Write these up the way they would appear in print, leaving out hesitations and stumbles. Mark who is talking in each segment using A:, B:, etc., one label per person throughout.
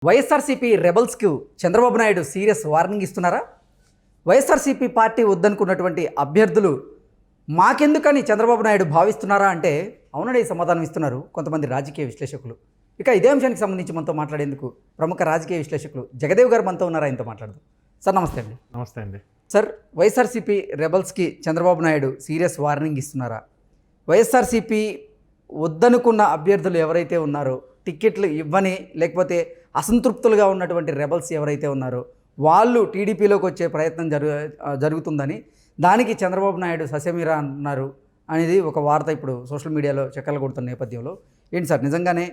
A: YSRCP రెబల్స్కు Chandrababu Naidu serious warning ఇస్తున్నారా? YSRCP party వద్దనుకున్నటువంటి అభ్యర్థులు మాకెందుకని చంద్రబాబు నాయుడు భావిస్తున్నారా అంటే అవుననే సమాధానం ఇస్తున్నారు కొంతమంది రాజకీయ విశ్లేషకులు. ఇక ఇదే అంశానికి సంబంధించి మనతో మాట్లాడేందుకు ప్రముఖ రాజకీయ విశ్లేషకులు జగదేవ్ గారు మనతో ఉన్నారా? ఆయనతో మాట్లాడదాం. సార్ నమస్తే అండి.
B: నమస్తే అండి.
A: సార్, వైఎస్ఆర్సీపీ రెబల్స్కి చంద్రబాబు నాయుడు సీరియస్ వార్నింగ్ ఇస్తున్నారా? వైఎస్ఆర్సీపీ వద్దనుకున్న అభ్యర్థులు ఎవరైతే ఉన్నారో, టిక్కెట్లు ఇవ్వని లేకపోతే అసంతృప్తులుగా ఉన్నటువంటి రెబల్స్ ఎవరైతే ఉన్నారో వాళ్ళు టీడీపీలోకి వచ్చే ప్రయత్నం జరుగుతుందని, దానికి చంద్రబాబు నాయుడు ససేమిరా అన్నారు అనేది ఒక వార్త ఇప్పుడు సోషల్ మీడియాలో చక్కర్లు కొడుతున్న నేపథ్యంలో ఏంటి సార్, నిజంగానే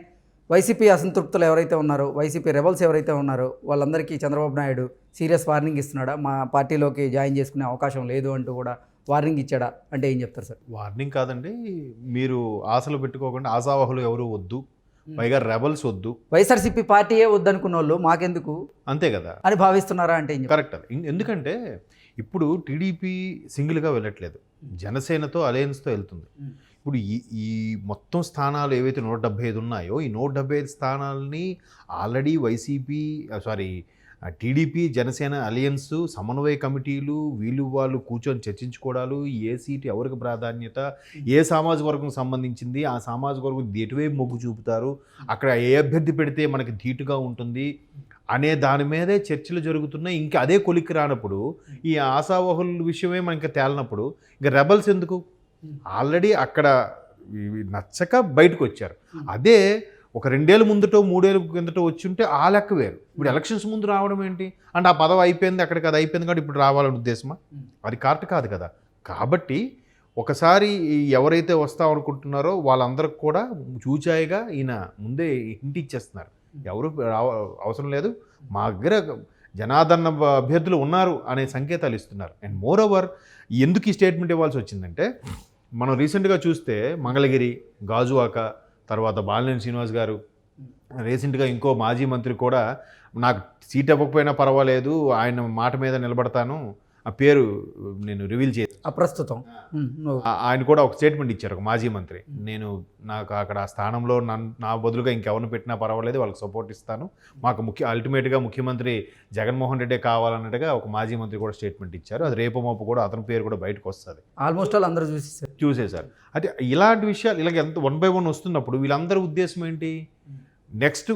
A: వైసీపీ అసంతృప్తులు ఎవరైతే ఉన్నారో, వైసీపీ రెబల్స్ ఎవరైతే ఉన్నారో వాళ్ళందరికీ చంద్రబాబు నాయుడు సీరియస్ వార్నింగ్ ఇస్తున్నాడా? మా పార్టీలోకి జాయిన్ చేసుకునే అవకాశం లేదు అంటూ కూడా వార్నింగ్ ఇచ్చాడా అంటే ఏం చెప్తారు సార్?
B: వార్నింగ్ కాదండి, మీరు ఆశలు పెట్టుకోకుండా ఆశావహులు ఎవరు వద్దు, పైగా రెబల్స్ వద్దు,
A: వైఎస్ఆర్సీపీ పార్టీయే వద్దనుకున్న వాళ్ళు మాకెందుకు
B: అంతే కదా
A: అని భావిస్తున్నారా అంటే ఏం చెప్తారు?
B: కరెక్ట్. అది ఎందుకంటే ఇప్పుడు టీడీపీ సింగిల్గా వెళ్ళట్లేదు, జనసేనతో అలయన్స్తో వెళ్తుంది. ఇప్పుడు ఈ మొత్తం స్థానాలు ఏవైతే 175 ఉన్నాయో, ఈ 175 స్థానాలని ఆల్రెడీ టీడీపీ జనసేన అలయన్స్ సమన్వయ కమిటీలు వాళ్ళు కూర్చొని చర్చించుకోవడాలు, ఏ సీటు ఎవరికి ప్రాధాన్యత, ఏ సామాజిక వర్గం సంబంధించింది, ఆ సామాజిక వర్గం ఎటువైపు మొగ్గు చూపుతారు, అక్కడ ఏ అభ్యర్థి పెడితే మనకి ధీటుగా ఉంటుంది అనే దాని మీదే చర్చలు జరుగుతున్నాయి. ఇంకా అదే కొలిక్కి రానప్పుడు, ఈ ఆశావహుల విషయమే మనకి తేలినప్పుడు ఇంకా రెబల్స్ ఎందుకు? ఆల్రెడీ అక్కడ నచ్చక బయటకు వచ్చారు. అదే ఒక 2 ఏళ్ళ ముందుటో 3 ఏళ్ళ కిందటో వచ్చి ఉంటే ఆ లెక్క వేరు. ఇప్పుడు ఎలక్షన్స్ ముందు రావడం ఏంటి అంటే, ఆ పదవి అయిపోయింది అక్కడికి, అది అయిపోయింది కాబట్టి ఇప్పుడు రావాలని ఉద్దేశమా? అది కరెక్ట్ కాదు కదా. కాబట్టి ఒకసారి ఎవరైతే వస్తామనుకుంటున్నారో వాళ్ళందరికి కూడా చూచాయిగా ఈయన ముందే హింట్ ఇచ్చేస్తున్నారు, ఎవరు అవసరం లేదు, మా దగ్గర జనాదరణ అభ్యర్థులు ఉన్నారు అనే సంకేతాలు ఇస్తున్నారు. అండ్ మోర్ ఓవర్ ఎందుకు ఈ స్టేట్మెంట్ ఇవ్వాల్సి వచ్చిందంటే, మనం రీసెంట్గా చూస్తే మంగళగిరి, గాజువాక, తర్వాత బాలినేని శ్రీనివాస్ గారు, రీసెంట్గా ఇంకో మాజీ మంత్రి కూడా నాకు సీట్ ఇవ్వకపోయినా పర్వాలేదు, ఆయన మాట మీద నిలబడతాను, ఆ పేరు నేను రివీల్ చేసి
A: ప్రస్తుతం
B: ఆయన కూడా ఒక స్టేట్మెంట్ ఇచ్చారు, ఒక మాజీ మంత్రి. నేను నాకు అక్కడ ఆ స్థానంలో నా బదులుగా ఇంకెవరిని పెట్టినా పర్వాలేదు, వాళ్ళకి సపోర్ట్ ఇస్తాను, మాకు అల్టిమేట్గా ముఖ్యమంత్రి జగన్మోహన్ రెడ్డే కావాలన్నట్టుగా ఒక మాజీ మంత్రి కూడా స్టేట్మెంట్ ఇచ్చారు. అది రేపు మోపు కూడా అతని పేరు కూడా బయటకు వస్తుంది.
A: ఆల్మోస్ట్ వాళ్ళు అందరూ
B: చూసేశారు. అయితే ఇలాంటి విషయాలు ఇలాగ ఎంత 1 by 1 వస్తున్నప్పుడు వీళ్ళందరి ఉద్దేశం ఏంటి? నెక్స్ట్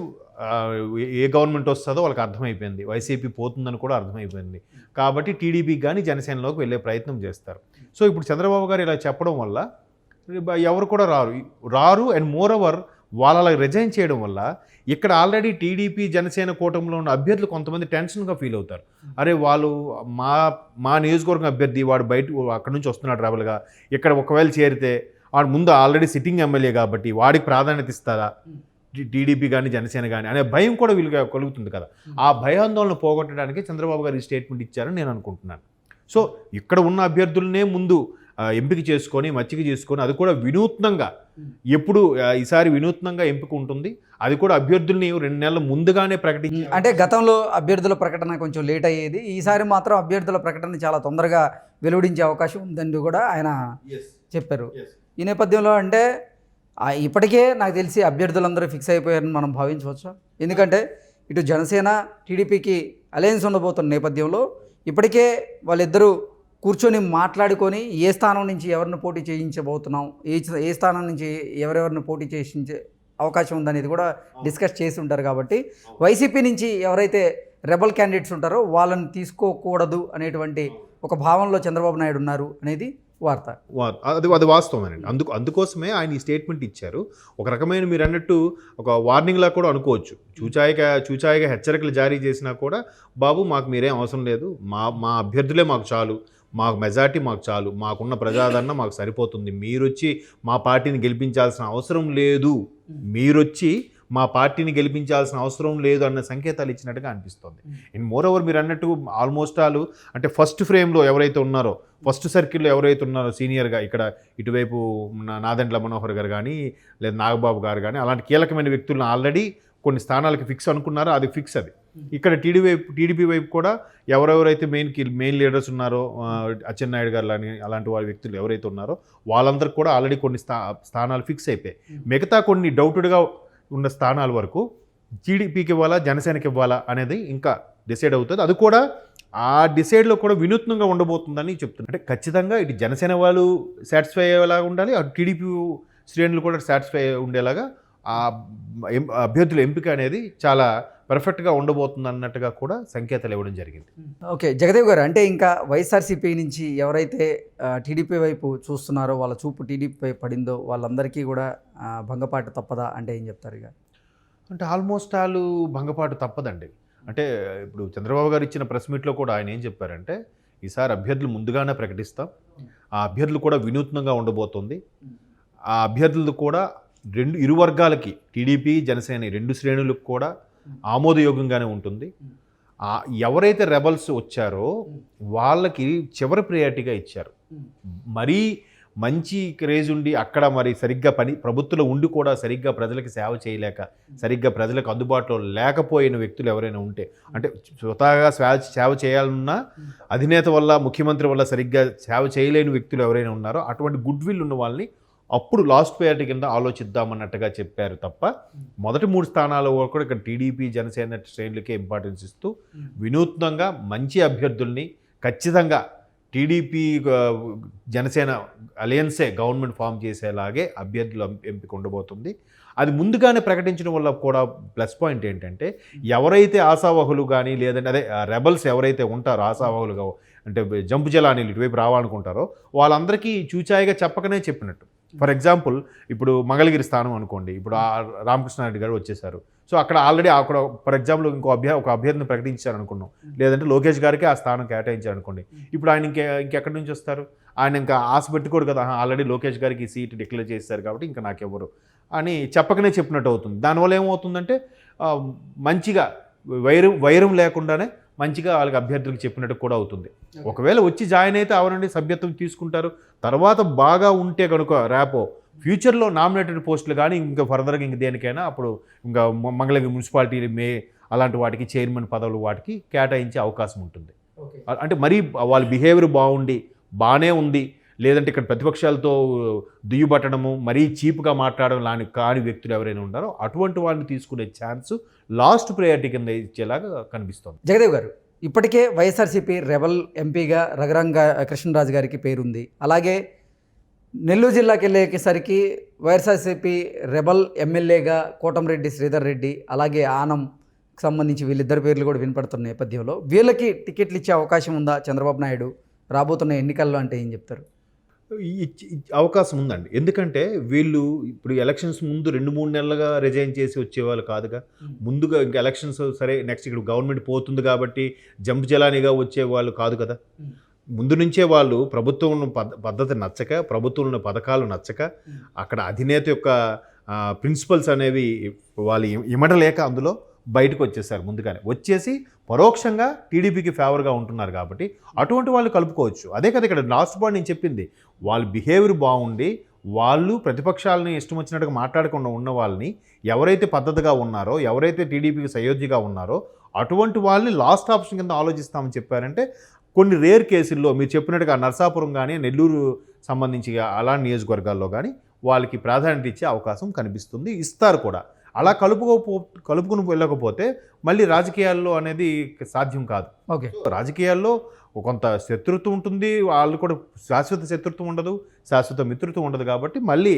B: ఏ గవర్నమెంట్ వస్తుందో వాళ్ళకి అర్థమైపోయింది, వైసీపీ పోతుందని కూడా అర్థమైపోయింది. కాబట్టి టీడీపీకి కానీ జనసేనలోకి వెళ్ళే ప్రయత్నం చేస్తారు. సో ఇప్పుడు చంద్రబాబు గారు ఇలా చెప్పడం వల్ల ఎవరు కూడా రారు. అండ్ మోర్ ఓవర్ వాళ్ళ రిజైన్ చేయడం వల్ల ఇక్కడ ఆల్రెడీ టీడీపీ జనసేన కూటమిలో ఉన్న అభ్యర్థులు కొంతమంది టెన్షన్గా ఫీల్ అవుతారు. అరే వాళ్ళు మా నియోజకవర్గం అభ్యర్థి వాడు అక్కడి నుంచి వస్తున్నాడు రెబల్గా, ఇక్కడ ఒకవేళ చేరితే వాడు ముందు ఆల్రెడీ సిట్టింగ్ ఎమ్మెల్యే కాబట్టి వాడికి ప్రాధాన్యత ఇస్తారా టీడీపీ కానీ జనసేన కానీ అనే భయం కూడా వీళ్ళకి కలుగుతుంది కదా. ఆ భయాందోళన పోగొట్టడానికి చంద్రబాబు గారు ఈ స్టేట్మెంట్ ఇచ్చారని నేను అనుకుంటున్నాను. సో ఇక్కడ ఉన్న అభ్యర్థులనే ముందు ఎంపిక చేసుకొని మచ్చిక చేసుకొని, అది కూడా వినూత్నంగా, ఎప్పుడు ఈసారి వినూత్నంగా ఎంపిక ఉంటుంది, అది కూడా అభ్యర్థుల్ని 2 నెలల ముందుగానే ప్రకటించి,
A: అంటే గతంలో అభ్యర్థుల ప్రకటన కొంచెం లేట్ అయ్యేది, ఈసారి మాత్రం అభ్యర్థుల ప్రకటన చాలా తొందరగా వెలువడించే అవకాశం ఉందని కూడా ఆయన చెప్పారు. ఈ నేపథ్యంలో అంటే ఇప్పటికే నాకు తెలిసి అభ్యర్థులందరూ ఫిక్స్ అయిపోయారని మనం భావించవచ్చా? ఎందుకంటే ఇటు జనసేన టీడీపీకి అలయన్స్ ఉండబోతున్న నేపథ్యంలో ఇప్పటికే వాళ్ళిద్దరూ కూర్చొని మాట్లాడుకొని ఏ స్థానం నుంచి ఎవరిని పోటీ చేయించబోతున్నాం, ఏ స్థానం నుంచి ఎవరెవరిని పోటీ చేయించే అవకాశం ఉందనేది కూడా డిస్కస్ చేసి ఉంటారు. కాబట్టి వైసీపీ నుంచి ఎవరైతే రెబల్ క్యాండిడేట్స్ ఉంటారో వాళ్ళని తీసుకోకూడదు అనేటువంటి ఒక భావనలో చంద్రబాబు నాయుడు ఉన్నారు అనేది వార్త.
B: అది వాస్తవమేనండి. అందుకోసమే ఆయన ఈ స్టేట్మెంట్ ఇచ్చారు. ఒక రకమైన మీరు అన్నట్టు ఒక వార్నింగ్లా కూడా అనుకోవచ్చు. చూచాయిగా హెచ్చరికలు జారీ చేసినా కూడా, బాబు మాకు మీరేం అవసరం లేదు, మా అభ్యర్థులే మాకు చాలు, మాకు మెజార్టీ మాకు చాలు, మాకున్న ప్రజాదరణ మాకు సరిపోతుంది, మీరొచ్చి మా పార్టీని గెలిపించాల్సిన అవసరం లేదు, మీరొచ్చి మా పార్టీని గెలిపించాల్సిన అవసరం లేదు అన్న సంకేతాలు ఇచ్చినట్టుగా అనిపిస్తుంది. అండ్ మోర్ ఓవర్ మీరు అన్నట్టు ఆల్మోస్ట్ అంటే ఫస్ట్ ఫ్రేమ్లో ఎవరైతే ఉన్నారో, ఫస్ట్ సర్కిల్లో ఎవరైతే ఉన్నారో సీనియర్గా, ఇక్కడ ఇటువైపు నాదెండ్ల మనోహర్ గారు కానీ లేదా నాగబాబు గారు కానీ అలాంటి కీలకమైన వ్యక్తులను ఆల్రెడీ కొన్ని స్థానాలకి ఫిక్స్ అనుకున్నారో అది ఫిక్స్. అది ఇక్కడ టీడీపీ వైపు కూడా ఎవరెవరైతే మెయిన్ లీడర్స్ ఉన్నారో, అచ్చెన్నాయుడు గారు అలాంటి వారి వ్యక్తులు ఎవరైతే ఉన్నారో వాళ్ళందరికీ కూడా ఆల్రెడీ కొన్ని స్థానాలు ఫిక్స్ అయిపోయాయి. మిగతా కొన్ని డౌటెడ్గా ఉన్న స్థానాల వరకు టీడీపీకి ఇవ్వాలా జనసేనకి ఇవ్వాలా అనేది ఇంకా డిసైడ్ అవుతుంది. అది కూడా ఆ డిసైడ్లో కూడా వినూత్నంగా ఉండబోతుందని చెప్తున్నారు. అంటే ఖచ్చితంగా ఇటు జనసేన వాళ్ళు సాటిస్ఫై అయ్యేలాగా ఉండాలి, అటు టీడీపీ శ్రేణులు కూడా సాటిస్ఫై ఉండేలాగా ఆ అభ్యర్థుల ఎంపిక అనేది చాలా పర్ఫెక్ట్గా ఉండబోతుంది అన్నట్టుగా కూడా సంకేతాలు ఇవ్వడం జరిగింది.
A: ఓకే జగదేవ్ గారు, అంటే ఇంకా వైఎస్ఆర్సీపీ నుంచి ఎవరైతే టీడీపీ వైపు చూస్తున్నారో, వాళ్ళ చూపు టీడీపీపై పడిందో వాళ్ళందరికీ కూడా భంగపాటు తప్పదా అంటే ఏం చెప్తారు? ఇక
B: అంటే ఆల్మోస్ట్ ఆల్ భంగపాటు తప్పదండి. అంటే ఇప్పుడు చంద్రబాబు గారు ఇచ్చిన ప్రెస్ మీట్లో కూడా ఆయన ఏం చెప్పారంటే, ఈసారి అభ్యర్థులు ముందుగానే ప్రకటిస్తాం, ఆ అభ్యర్థులు కూడా వినూత్నంగా ఉండబోతుంది, ఆ అభ్యర్థులు కూడా ఇరు వర్గాలకి టీడీపీ జనసేన 2 శ్రేణులకు కూడా ఆమోదయోగ్యంగానే ఉంటుంది. ఎవరైతే రెబల్స్ వచ్చారో వాళ్ళకి చివరి ప్రియారిటీగా ఇచ్చారు. మరీ మంచి క్రేజ్ ఉండి అక్కడ మరి సరిగ్గా ప్రభుత్వంలో ఉండి కూడా సరిగ్గా ప్రజలకు సేవ చేయలేక, సరిగ్గా ప్రజలకు అందుబాటులో లేకపోయిన వ్యక్తులు ఎవరైనా ఉంటే, అంటే స్వతహాగా సేవ చేయాలన్నా అధినేత వల్ల ముఖ్యమంత్రి వల్ల సరిగ్గా సేవ చేయలేని వ్యక్తులు ఎవరైనా ఉన్నారో అటువంటి గుడ్ విల్ ఉన్న వాళ్ళని అప్పుడు లాస్ట్ ప్రయారిటీ కింద ఆలోచిద్దామన్నట్టుగా చెప్పారు తప్ప, మొదటి 3 స్థానాల వరకు కూడా ఇక్కడ టీడీపీ జనసేన శ్రేణులకే ఇంపార్టెన్స్ ఇస్తూ వినూత్నంగా మంచి అభ్యర్థుల్ని ఖచ్చితంగా టీడీపీ జనసేన అలయన్సే గవర్నమెంట్ ఫామ్ చేసేలాగే అభ్యర్థులు ఎంపిక ఉండబోతుంది. అది ముందుగానే ప్రకటించడం వల్ల కూడా ప్లస్ పాయింట్ ఏంటంటే, ఎవరైతే ఆశావహులు కానీ లేదంటే అదే రెబల్స్ ఎవరైతే ఉంటారో ఆశావహులుగా, అంటే జంపు జలానీలు ఇటువైపు రావాలనుకుంటారో వాళ్ళందరికీ చూచాయిగా చెప్పకనే చెప్పినట్టు. ఫర్ ఎగ్జాంపుల్ ఇప్పుడు మంగళగిరి స్థానం అనుకోండి, ఇప్పుడు రామకృష్ణారెడ్డి గారు వచ్చేసారు. సో అక్కడ ఆల్రెడీ అక్కడ ఫర్ ఎగ్జాంపుల్ ఒక అభ్యర్థిని ప్రకటించారు అనుకున్నాం, లేదంటే లోకేష్ గారికి ఆ స్థానం కేటాయించారు అనుకోండి. ఇప్పుడు ఆయన ఇంకెక్కడి నుంచి వస్తారు? ఆయన ఇంకా ఆశ పెట్టుకోడు కదా, ఆల్రెడీ లోకేష్ గారికి ఈ సీట్ డిక్లేర్ చేస్తారు కాబట్టి ఇంకా నాకెవ్వరు అని చెప్పకనే చెప్పినట్టు అవుతుంది. దానివల్ల ఏమవుతుందంటే మంచిగా వైరం లేకుండానే మంచిగా వాళ్ళకి అభ్యర్థులకు చెప్పినట్టు కూడా అవుతుంది. ఒకవేళ వచ్చి జాయిన్ అయితే అవనండి సభ్యత్వం తీసుకుంటారు, తర్వాత బాగా ఉంటే కనుక రేపో ఫ్యూచర్లో నామినేటెడ్ పోస్టులు కానీ ఇంకా ఫర్దర్గా ఇంక దేనికైనా అప్పుడు ఇంకా మంగళగిరి మున్సిపాలిటీ అలాంటి వాటికి చైర్మన్ పదవులు వాటికి కేటాయించే అవకాశం ఉంటుంది. అంటే మరీ వాళ్ళ బిహేవియర్ బాగానే ఉంది, లేదంటే ఇక్కడ ప్రతిపక్షాలతో దుయ్యుబట్టడము, మరీ చీప్గా మాట్లాడడం కాని వ్యక్తులు ఎవరైనా ఉన్నారో అటువంటి వాళ్ళని తీసుకునే ఛాన్స్ లాస్ట్ ప్రయారిటీ కింద ఇచ్చేలాగా కనిపిస్తుంది.
A: జగదేవ్ గారు, ఇప్పటికే వైఎస్ఆర్సీపీ రెబల్ ఎంపీగా రఘురామ కృష్ణరాజు గారికి పేరుంది. అలాగే నెల్లూరు జిల్లాకి వెళ్ళేసరికి వైఎస్ఆర్సీపీ రెబల్ ఎమ్మెల్యేగా కోటంరెడ్డి శ్రీధర్ రెడ్డి, అలాగే ఆనంకి సంబంధించి వీళ్ళిద్దరి పేర్లు కూడా వినపడుతున్న నేపథ్యంలో వీళ్ళకి టికెట్లు ఇచ్చే అవకాశం ఉందా చంద్రబాబు నాయుడు రాబోతున్న ఎన్నికల్లో అంటే ఏం చెప్తారు?
B: అవకాశం ఉందండి. ఎందుకంటే వీళ్ళు ఇప్పుడు ఎలక్షన్స్ ముందు 2-3 నెలలుగా రిజైన్ చేసి వచ్చేవాళ్ళు కాదుగా. ముందుగా ఇంకా ఎలక్షన్స్ సరే నెక్స్ట్ ఇక్కడ గవర్నమెంట్ పోతుంది కాబట్టి జంప్ జలానిగా వచ్చేవాళ్ళు కాదు కదా. ముందు నుంచే వాళ్ళు ప్రభుత్వం పద్ధతి నచ్చక, ప్రభుత్వంలో పథకాలు నచ్చక, అక్కడ అధినేత యొక్క ప్రిన్సిపల్స్ అనేవి వాళ్ళు ఇమడలేక అందులో బయటకు వచ్చేసారు. ముందుగానే వచ్చేసి పరోక్షంగా టీడీపీకి ఫేవర్గా ఉంటున్నారు కాబట్టి అటువంటి వాళ్ళు కలుపుకోవచ్చు. అదే కదా ఇక్కడ లాస్ట్ పాయింట్ నేను చెప్పింది, వాళ్ళ బిహేవియర్ బాగుండి వాళ్ళు ప్రతిపక్షాలని ఇష్టం వచ్చినట్టుగా మాట్లాడకుండా ఉన్న వాళ్ళని, ఎవరైతే పద్ధతిగా ఉన్నారో, ఎవరైతే టీడీపీకి సయోధ్యగా ఉన్నారో అటువంటి వాళ్ళని లాస్ట్ ఆప్షన్ కింద ఆలోచిస్తామని చెప్పారంటే, కొన్ని రేర్ కేసుల్లో మీరు చెప్పినట్టుగా నర్సాపురం కానీ నెల్లూరు సంబంధించి అలాంటి నియోజకవర్గాల్లో కానీ వాళ్ళకి ప్రాధాన్యత ఇచ్చే అవకాశం కనిపిస్తుంది, ఇస్తారు కూడా. అలా కలుపుకుని వెళ్ళకపోతే మళ్ళీ రాజకీయాల్లో అనేది సాధ్యం కాదు.
A: ఓకే,
B: రాజకీయాల్లో కొంత శత్రుత్వం ఉంటుంది, వాళ్ళు కూడా శాశ్వత శత్రుత్వం ఉండదు, శాశ్వత మిత్రుత్వం ఉండదు. కాబట్టి మళ్ళీ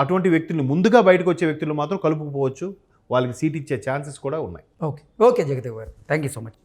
B: అటువంటి వ్యక్తులు ముందుగా బయటకు వచ్చే వ్యక్తులు మాత్రం కలుపుకుపోవచ్చు, వాళ్ళకి సీట్ ఇచ్చే ఛాన్సెస్ కూడా ఉన్నాయి.
A: ఓకే ఓకే జగదేవ్ గారు, థ్యాంక్ యూ సో మచ్.